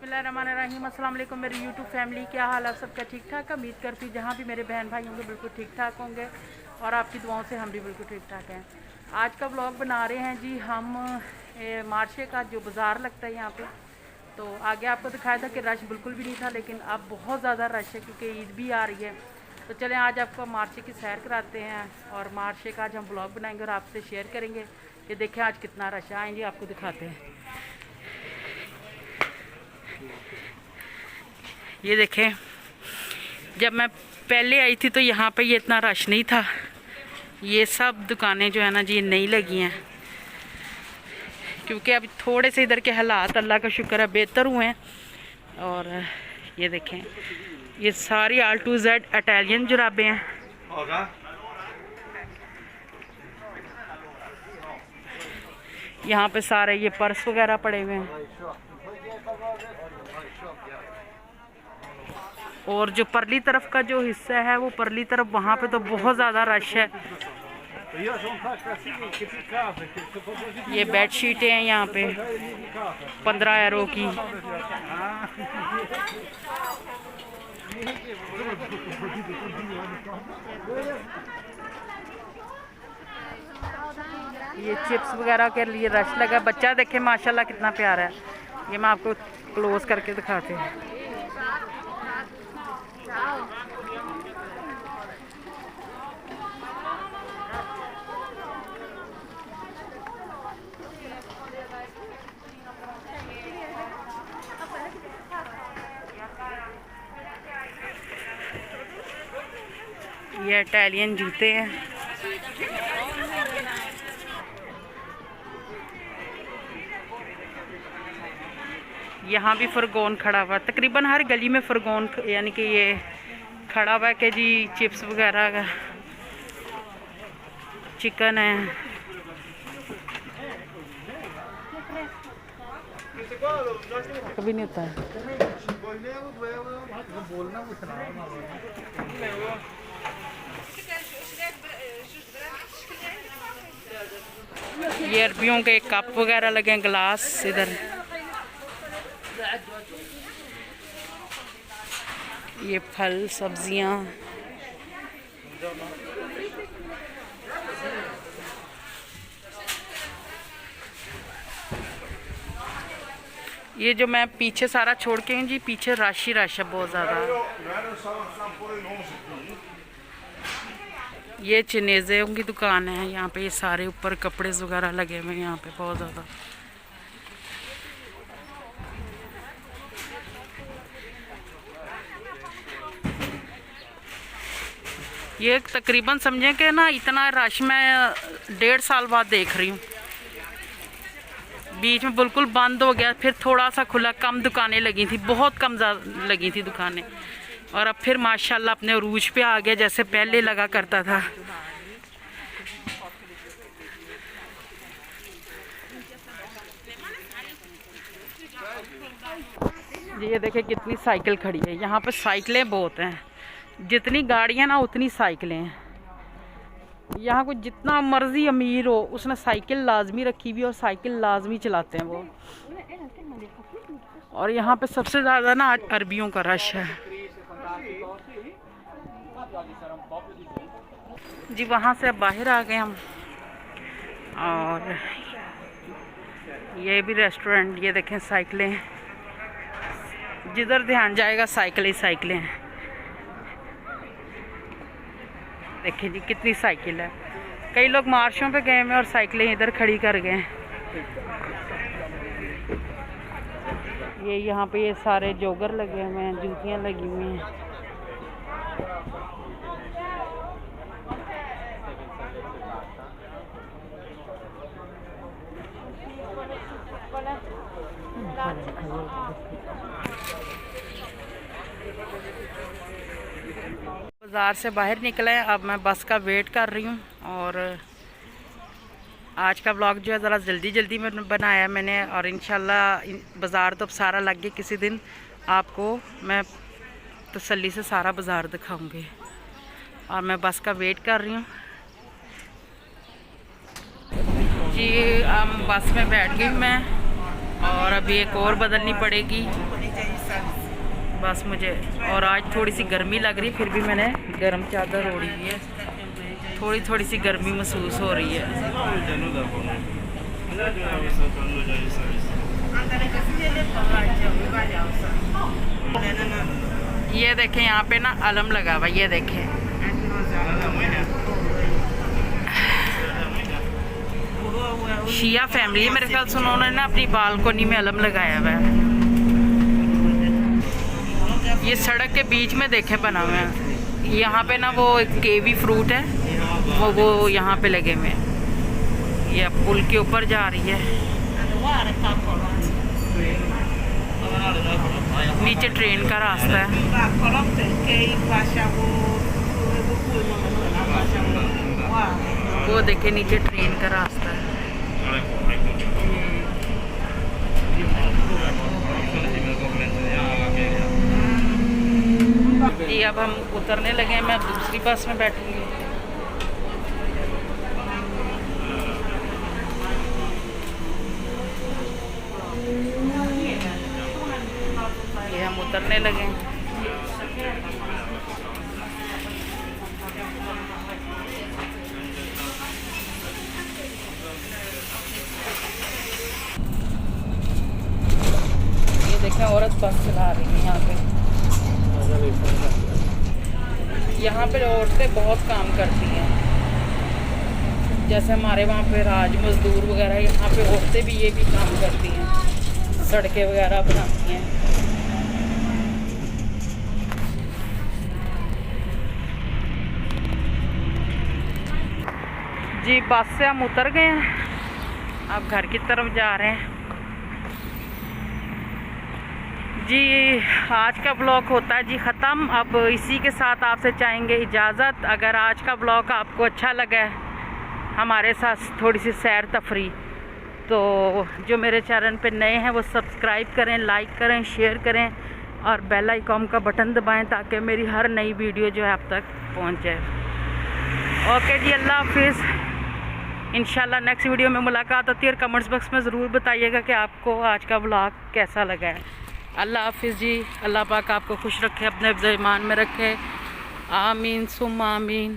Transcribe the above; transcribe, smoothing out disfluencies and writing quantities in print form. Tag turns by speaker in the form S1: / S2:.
S1: बिस्मिल्लाहिर्रहमानिर्रहीम। अस्सलाम वालेकुम मेरी यूट्यूब फैमिली, क्या हाल है सबका? ठीक ठाक। उम्मीद करती जहाँ भी मेरे बहन भाई होंगे बिल्कुल ठीक ठाक होंगे और आपकी दुआओं से हम भी बिल्कुल ठीक ठाक हैं। आज का व्लॉग बना रहे हैं जी हम मार्शे का जो बाज़ार लगता है यहाँ पे। तो आगे आपको दिखाया था कि रश बिल्कुल भी नहीं था, लेकिन अब बहुत ज़्यादा रश है क्योंकि ईद भी आ रही है। तो चलें आज आपको मार्शे की सैर कराते हैं और मार्शे का आज हम ब्लॉग बनाएंगे और आपसे शेयर करेंगे कि देखें आज कितना रश है। आएंगे आपको दिखाते हैं। ये देखें, जब मैं पहले आई थी तो यहाँ पे ये इतना रश नहीं था। ये सब दुकानें जो है ना जी नई लगी हैं क्योंकि अब थोड़े से इधर के हालात अल्लाह का शुक्र है बेहतर हुए हैं। और ये देखें, ये सारी A to Z इटालियन जुराबें हैं। यहाँ पे सारे ये पर्स वगैरह पड़े हुए हैं और जो परली तरफ का जो हिस्सा है वो परली तरफ वहाँ पे तो बहुत ज़्यादा रश है। ये बेड शीटें हैं यहाँ पे 15 यूरो की। ये चिप्स वगैरह के लिए रश लगा। बच्चा देखे माशाल्लाह कितना प्यारा है। ये मैं आपको क्लोज करके दिखाते हैं। ये इटालियन जूते हैं। यहाँ भी फरगोन खड़ा हुआ है। तकरीबन हर गली में फरगोन यानी कि ये खड़ा हुआ है कि जी चिप्स वगैरह का, चिकन है। कभी नहीं होता है। ये अरबियों के कप वगैरह लगे हैं, गिलास इधर। ये फल सब्जियां, ये जो मैं पीछे सारा छोड़ के हूँ जी, पीछे रश ही रश है बहुत ज़्यादा। ये चनेज़ों की दुकान है यहाँ पे। ये सारे ऊपर कपड़े वगैरह लगे हुए हैं यहाँ पे बहुत ज़्यादा। ये तकरीबन समझें कि ना इतना रश मैं 1.5 साल बाद देख रही हूँ। बीच में बिल्कुल बंद हो गया, फिर थोड़ा सा खुला, कम दुकानें लगी थी, बहुत कम लगी थी दुकानें, और अब फिर माशाल्लाह अपने उरूज पे आ गया जैसे पहले लगा करता था। ये देखें कितनी साइकिल खड़ी है यहाँ पे। साइकिलें बहुत हैं, जितनी गाड़ियाँ ना उतनी साइकिलें हैं। यहाँ कोई जितना मर्जी अमीर हो उसने साइकिल लाजमी रखी हुई और साइकिल लाजमी चलाते हैं वो। और यहाँ पे सबसे ज़्यादा ना आज अरबियों का रश है जी। वहाँ से अब बाहर आ गए हम और ये भी रेस्टोरेंट। ये देखें साइकिलें, जिधर ध्यान जाएगा साइकिलें ही साइकिलें हैं। देखिए जी कितनी साइकिल है। कई लोग मार्शों पे गए हैं और साइकिलें इधर खड़ी कर गए हैं। ये यहाँ पे ये सारे जोगर लगे हुए हैं, जूतियाँ लगी हुई हैं। बाज़ार से बाहर निकले हैं, अब मैं बस का वेट कर रही हूँ। और आज का व्लॉग जो है ज़रा जल्दी जल्दी में बनाया मैंने, और इंशाल्लाह बाज़ार तो अब सारा लग गया। किसी दिन आपको मैं तसल्ली से सारा बाज़ार दिखाऊंगी। और मैं बस का वेट कर रही हूँ जी। बस में बैठ गई मैं और अभी एक और बदलनी पड़ेगी। बस मुझे, और आज थोड़ी सी गर्मी लग रही, फिर भी मैंने गर्म चादर ओढ़ी हुई है। थोड़ी थोड़ी सी गर्मी महसूस हो रही है। ये देखें यहाँ पे ना अलम लगा हुआ, ये देखें। शिया फैमिली मेरे ख्याल से उन्होंने ना अपनी बालकोनी में अलम लगाया हुआ है। ये सड़क के बीच में देखे बना हुआ है। यहाँ पे ना वो केवी फ्रूट है, वो यहाँ पे लगे हुए हैं। ये अब पुल के ऊपर जा रही है। नीचे ट्रेन का रास्ता है। वो देखे नीचे ट्रेन का रास्ता है। ये अब हम उतरने लगे हैं। मैं अब दूसरी बस में बैठूंगी। ये हम उतरने लगे हैं। ये देखें औरत बस चला रही है यहाँ पे। यहाँ पे औरतें बहुत काम करती हैं, जैसे हमारे वहाँ पे राज मजदूर वगैरह, यहाँ पे औरतें भी ये भी काम करती हैं, सड़कें वगैरह बनाती हैं। जी बस से हम उतर गए हैं, अब घर की तरफ जा रहे हैं। जी आज का ब्लॉग होता है जी ख़त्म। अब इसी के साथ आपसे चाहेंगे इजाज़त। अगर आज का ब्लॉग आपको अच्छा लगा है, हमारे साथ थोड़ी सी सैर तफरी, तो जो मेरे चैनल पे नए हैं वो सब्सक्राइब करें, लाइक करें, शेयर करें और बेल आइकॉन का बटन दबाएं ताकि मेरी हर नई वीडियो जो है आप तक पहुंच जाए। ओके जी, अल्लाह हाफिज़। इंशाल्लाह नेक्स्ट वीडियो में मुलाकात होती है। और कमेंट्स बॉक्स में ज़रूर बताइएगा कि आपको आज का ब्लॉग कैसा लगा है। अल्लाह हाफिज़ जी। अल्लाह पाक आपको खुश रखे, अपने ईमान में रखे। आमीन सुम्मा आमीन।